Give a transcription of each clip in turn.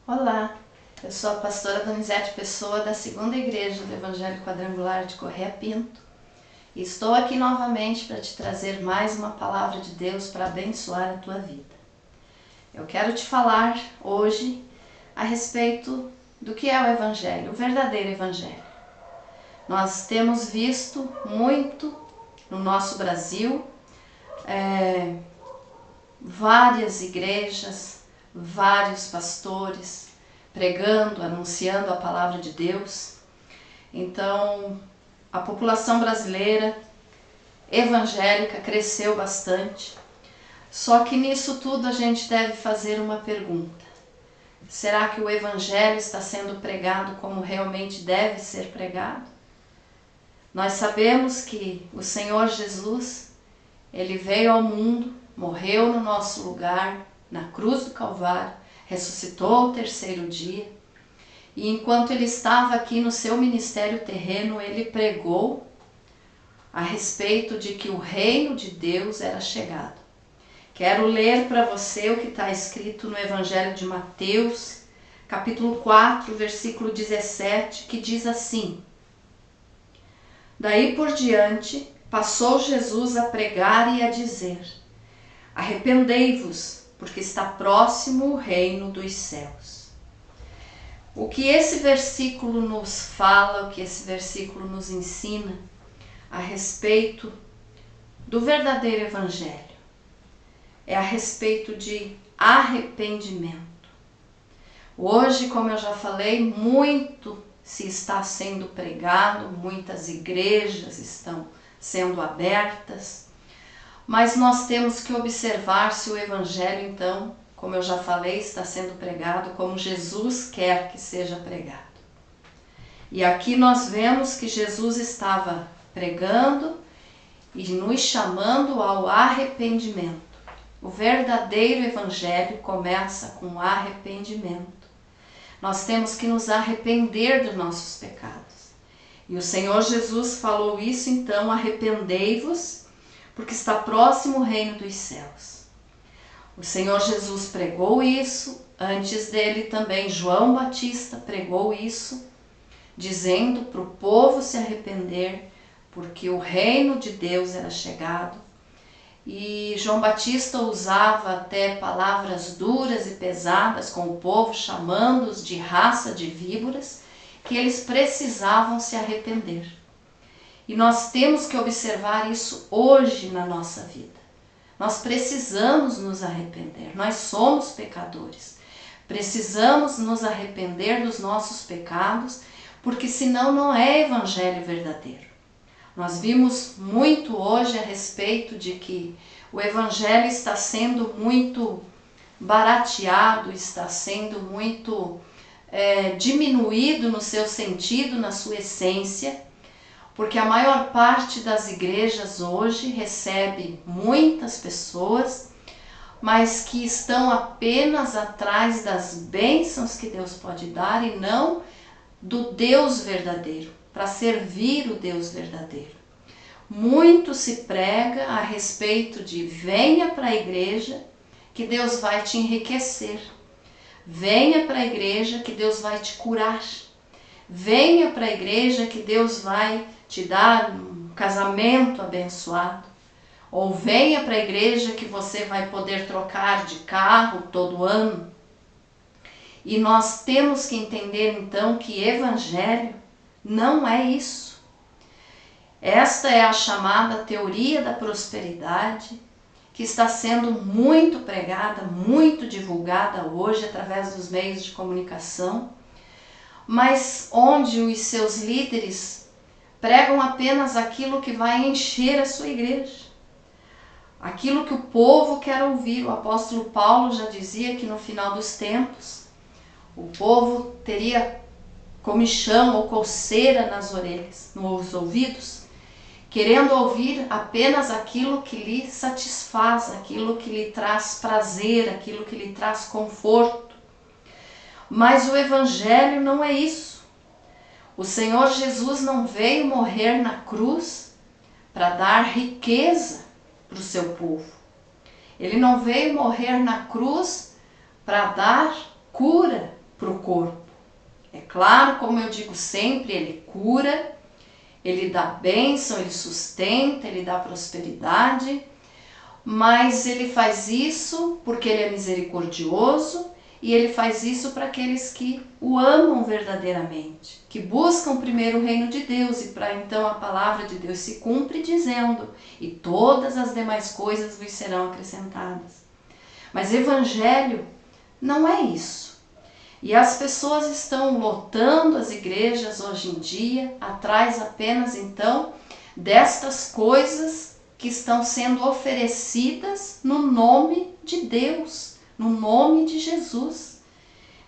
Olá, eu sou a pastora Donizete Pessoa da Segunda Igreja do Evangelho Quadrangular de Correia Pinto e estou aqui novamente para te trazer mais uma palavra de Deus para abençoar a tua vida. Eu quero te falar hoje a respeito do que é o Evangelho, o verdadeiro Evangelho. Nós temos visto muito no nosso Brasil várias igrejas, vários pastores pregando, anunciando a palavra de Deus. Então, a população brasileira evangélica cresceu bastante. Só que nisso tudo a gente deve fazer uma pergunta. Será que o evangelho está sendo pregado como realmente deve ser pregado? Nós sabemos que o Senhor Jesus, Ele veio ao mundo, morreu no nosso lugar, na cruz do Calvário, ressuscitou ao terceiro dia, e enquanto Ele estava aqui no seu ministério terreno, Ele pregou a respeito de que o reino de Deus era chegado. Quero ler para você o que está escrito no Evangelho de Mateus, capítulo 4, versículo 17, que diz assim: Daí por diante, passou Jesus a pregar e a dizer: Arrependei-vos, porque está próximo o reino dos céus. O que esse versículo nos fala, o que esse versículo nos ensina a respeito do verdadeiro evangelho, é a respeito de arrependimento. Hoje, como eu já falei, muito se está sendo pregado, muitas igrejas estão sendo abertas, mas nós temos que observar se o evangelho, então, como eu já falei, está sendo pregado como Jesus quer que seja pregado. E aqui nós vemos que Jesus estava pregando e nos chamando ao arrependimento. O verdadeiro evangelho começa com arrependimento. Nós temos que nos arrepender dos nossos pecados. E o Senhor Jesus falou isso, então, arrependei-vos, porque está próximo o reino dos céus. O Senhor Jesus pregou isso, antes dele também João Batista pregou isso, dizendo para o povo se arrepender, porque o reino de Deus era chegado. E João Batista usava até palavras duras e pesadas com o povo, chamando-os de raça de víboras, que eles precisavam se arrepender. E nós temos que observar isso hoje na nossa vida. Nós precisamos nos arrepender, nós somos pecadores. Precisamos nos arrepender dos nossos pecados, porque senão não é evangelho verdadeiro. Nós vimos muito hoje a respeito de que o evangelho está sendo muito barateado, está sendo muito diminuído no seu sentido, na sua essência, porque a maior parte das igrejas hoje recebe muitas pessoas, mas que estão apenas atrás das bênçãos que Deus pode dar e não do Deus verdadeiro, para servir o Deus verdadeiro. Muito se prega a respeito de venha para a igreja que Deus vai te enriquecer. Venha para a igreja que Deus vai te curar. Venha para a igreja que Deus vai te dar um casamento abençoado. Ou venha para a igreja que você vai poder trocar de carro todo ano. E nós temos que entender então que evangelho não é isso. Esta é a chamada teoria da prosperidade, que está sendo muito pregada, muito divulgada hoje através dos meios de comunicação, mas onde os seus líderes pregam apenas aquilo que vai encher a sua igreja, aquilo que o povo quer ouvir. O apóstolo Paulo já dizia que no final dos tempos o povo teria comichão ou coceira nas orelhas, nos ouvidos, querendo ouvir apenas aquilo que lhe satisfaz, aquilo que lhe traz prazer, aquilo que lhe traz conforto. Mas o evangelho não é isso. O Senhor Jesus não veio morrer na cruz para dar riqueza para o seu povo. Ele não veio morrer na cruz para dar cura para o corpo. É claro, como eu digo sempre, ele cura, ele dá bênção, ele sustenta, ele dá prosperidade, mas ele faz isso porque ele é misericordioso e ele faz isso para aqueles que o amam verdadeiramente, que buscam primeiro o reino de Deus, e para então a palavra de Deus se cumpre dizendo: e todas as demais coisas vos serão acrescentadas. Mas evangelho não é isso. E as pessoas estão lotando as igrejas hoje em dia, atrás apenas então destas coisas que estão sendo oferecidas no nome de Deus, no nome de Jesus,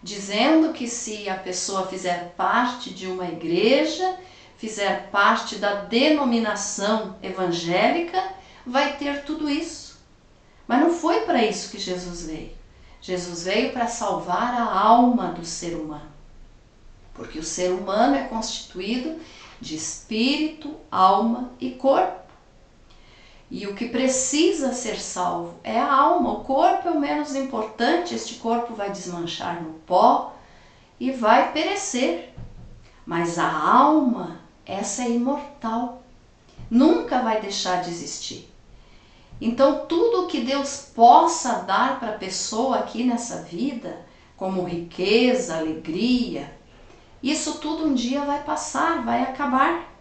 dizendo que se a pessoa fizer parte de uma igreja, fizer parte da denominação evangélica, vai ter tudo isso. Mas não foi para isso que Jesus veio. Jesus veio para salvar a alma do ser humano, porque o ser humano é constituído de espírito, alma e corpo. E o que precisa ser salvo é a alma. O corpo é o menos importante, este corpo vai desmanchar no pó e vai perecer. Mas a alma, essa é imortal, nunca vai deixar de existir. Então tudo o que Deus possa dar para a pessoa aqui nessa vida, como riqueza, alegria, isso tudo um dia vai passar, vai acabar.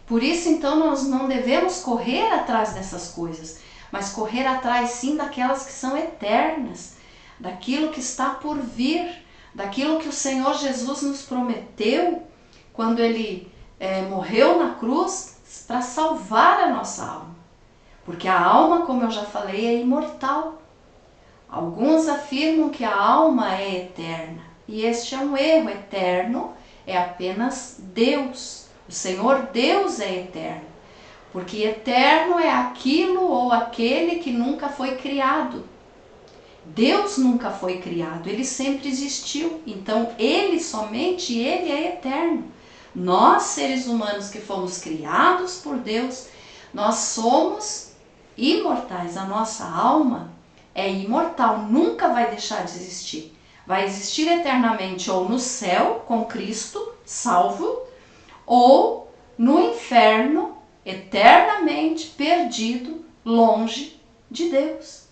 Por isso então nós não devemos correr atrás dessas coisas, mas correr atrás sim daquelas que são eternas, daquilo que está por vir, daquilo que o Senhor Jesus nos prometeu quando Ele morreu na cruz para salvar a nossa alma. Porque a alma, como eu já falei, é imortal. Alguns afirmam que a alma é eterna, e este é um erro. Eterno é apenas Deus. O Senhor Deus é eterno, porque eterno é aquilo ou aquele que nunca foi criado. Deus nunca foi criado, Ele sempre existiu. Então somente Ele é eterno. Nós, seres humanos que fomos criados por Deus, nós somos imortais. A nossa alma é imortal, nunca vai deixar de existir. Vai existir eternamente ou no céu com Cristo, salvo, ou no inferno, eternamente perdido, longe de Deus.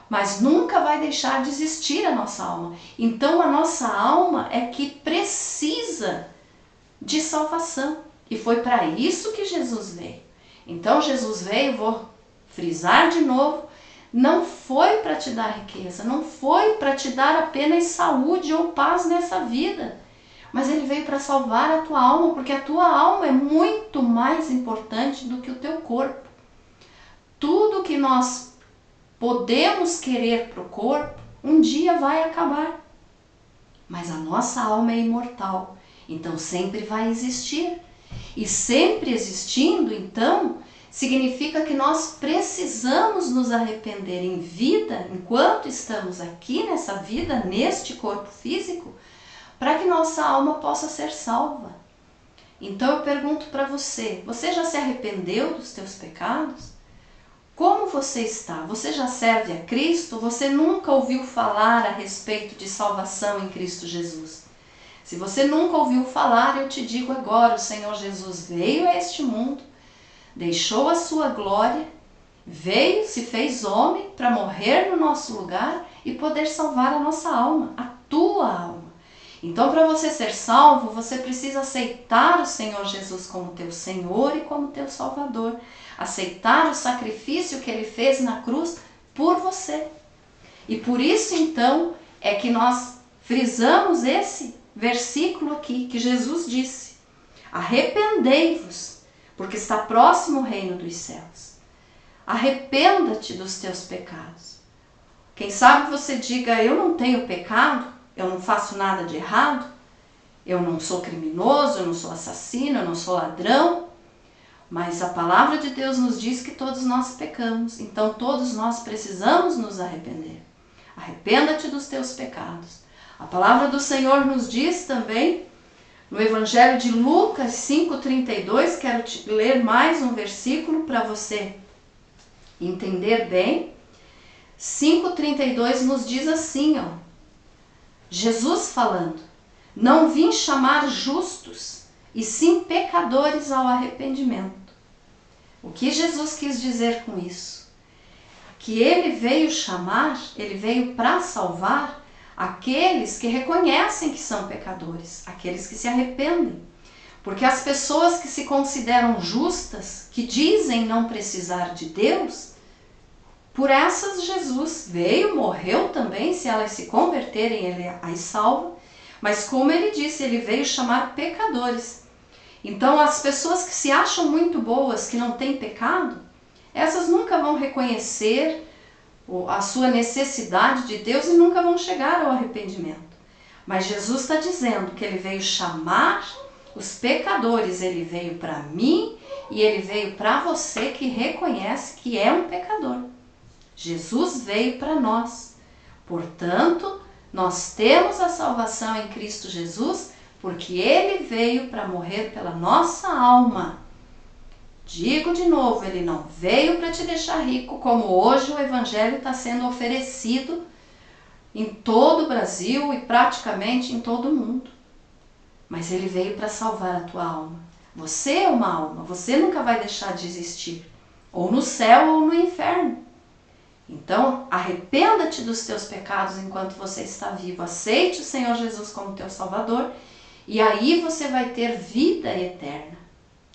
Mas nunca vai deixar de existir a nossa alma. Então a nossa alma é que precisa de salvação. E foi para isso que Jesus veio. Então Jesus veio, vou frisar de novo, não foi para te dar riqueza, não foi para te dar apenas saúde ou paz nessa vida, mas Ele veio para salvar a tua alma, porque a tua alma é muito mais importante do que o teu corpo. Tudo que nós podemos querer para o corpo, um dia vai acabar, mas a nossa alma é imortal, então sempre vai existir. E sempre existindo, então, significa que nós precisamos nos arrepender em vida, enquanto estamos aqui nessa vida, neste corpo físico, para que nossa alma possa ser salva. Então eu pergunto para você, você já se arrependeu dos teus pecados? Como você está? Você já serve a Cristo? Você nunca ouviu falar a respeito de salvação em Cristo Jesus? Se você nunca ouviu falar, eu te digo agora, o Senhor Jesus veio a este mundo, deixou a sua glória, veio, se fez homem para morrer no nosso lugar e poder salvar a nossa alma, a tua alma. Então, para você ser salvo, você precisa aceitar o Senhor Jesus como teu Senhor e como teu Salvador. Aceitar o sacrifício que Ele fez na cruz por você. E por isso, então, é que nós frisamos esse versículo aqui, que Jesus disse: arrependei-vos, porque está próximo o reino dos céus. Arrependa-te dos teus pecados. Quem sabe você diga: eu não tenho pecado, eu não faço nada de errado, eu não sou criminoso, eu não sou assassino, eu não sou ladrão. Mas a palavra de Deus nos diz que todos nós pecamos, então todos nós precisamos nos arrepender. Arrependa-te dos teus pecados. A palavra do Senhor nos diz também, no Evangelho de Lucas 5,32, quero ler mais um versículo para você entender bem. 5,32 nos diz assim, Jesus falando: não vim chamar justos, e sim pecadores ao arrependimento. O que Jesus quis dizer com isso? Que ele veio chamar, ele veio para salvar aqueles que reconhecem que são pecadores, aqueles que se arrependem. Porque as pessoas que se consideram justas, que dizem não precisar de Deus, por essas Jesus veio, morreu também, se elas se converterem, ele as salva. Mas como ele disse, ele veio chamar pecadores. Então as pessoas que se acham muito boas, que não têm pecado, essas nunca vão reconhecer a sua necessidade de Deus e nunca vão chegar ao arrependimento. Mas Jesus está dizendo que ele veio chamar os pecadores, ele veio para mim e ele veio para você que reconhece que é um pecador. Jesus veio para nós. Portanto, nós temos a salvação em Cristo Jesus, porque ele veio para morrer pela nossa alma. Digo de novo, ele não veio para te deixar rico, como hoje o evangelho está sendo oferecido em todo o Brasil e praticamente em todo o mundo. Mas ele veio para salvar a tua alma. Você é uma alma, você nunca vai deixar de existir, ou no céu ou no inferno. Então, arrependa-te dos teus pecados enquanto você está vivo. Aceite o Senhor Jesus como teu Salvador e aí você vai ter vida eterna.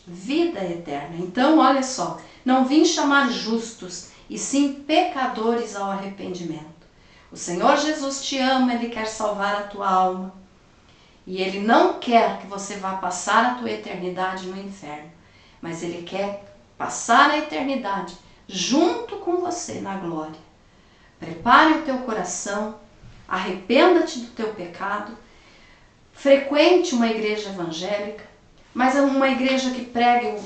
Vida eterna. Então, olha só, não vim chamar justos, e sim pecadores ao arrependimento. O Senhor Jesus te ama, ele quer salvar a tua alma. E ele não quer que você vá passar a tua eternidade no inferno, mas ele quer passar a eternidade junto com você na glória. Prepare o teu coração, arrependa-te do teu pecado, frequente uma igreja evangélica, mas é uma igreja que pregue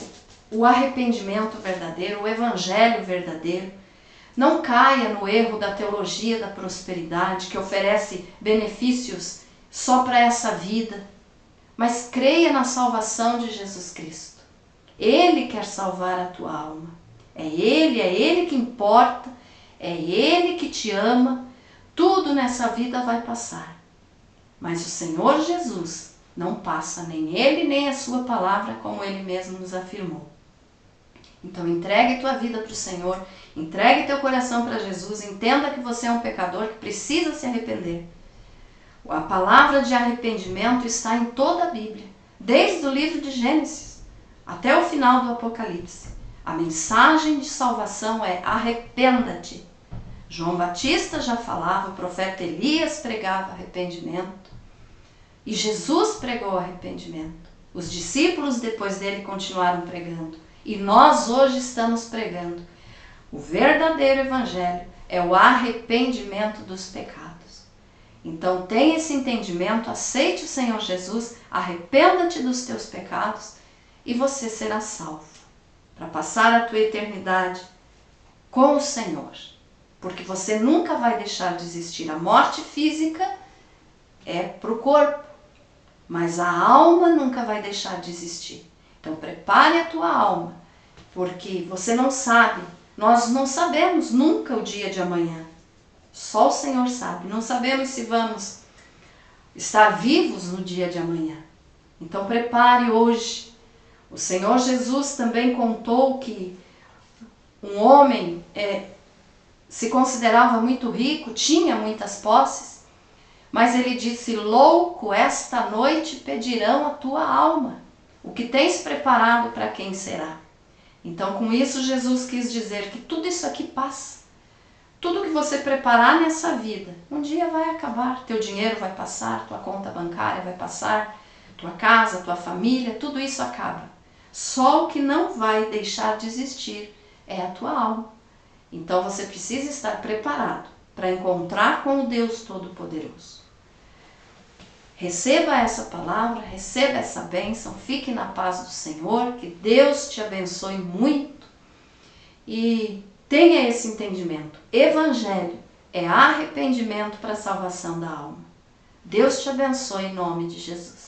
o arrependimento verdadeiro, o evangelho verdadeiro. Não caia no erro da teologia da prosperidade, que oferece benefícios só para essa vida, mas creia na salvação de Jesus Cristo. Ele quer salvar a tua alma. É Ele que importa, é Ele que te ama. Tudo nessa vida vai passar, mas o Senhor Jesus não passa, nem Ele nem a sua palavra, como Ele mesmo nos afirmou. Então entregue tua vida para o Senhor, entregue teu coração para Jesus, entenda que você é um pecador que precisa se arrepender. A palavra de arrependimento está em toda a Bíblia, desde o livro de Gênesis até o final do Apocalipse. A mensagem de salvação é: arrependa-te. João Batista já falava, o profeta Elias pregava arrependimento e Jesus pregou arrependimento. Os discípulos depois dele continuaram pregando e nós hoje estamos pregando. O verdadeiro evangelho é o arrependimento dos pecados. Então tenha esse entendimento, aceite o Senhor Jesus, arrependa-te dos teus pecados e você será salvo para passar a tua eternidade com o Senhor. Porque você nunca vai deixar de existir. A morte física é para o corpo, mas a alma nunca vai deixar de existir. Então prepare a tua alma, porque você não sabe, nós não sabemos nunca o dia de amanhã. Só o Senhor sabe. Não sabemos se vamos estar vivos no dia de amanhã. Então prepare hoje. O Senhor Jesus também contou que um homem se considerava muito rico, tinha muitas posses, mas ele disse: louco, esta noite pedirão a tua alma. O que tens preparado para quem será? Então com isso Jesus quis dizer que tudo isso aqui passa. Tudo que você preparar nessa vida, um dia vai acabar. Teu dinheiro vai passar, tua conta bancária vai passar, tua casa, tua família, tudo isso acaba. Só o que não vai deixar de existir é a tua alma. Então você precisa estar preparado para encontrar com o Deus Todo-Poderoso. Receba essa palavra, receba essa bênção, fique na paz do Senhor, que Deus te abençoe muito e tenha esse entendimento. Evangelho é arrependimento para a salvação da alma. Deus te abençoe em nome de Jesus.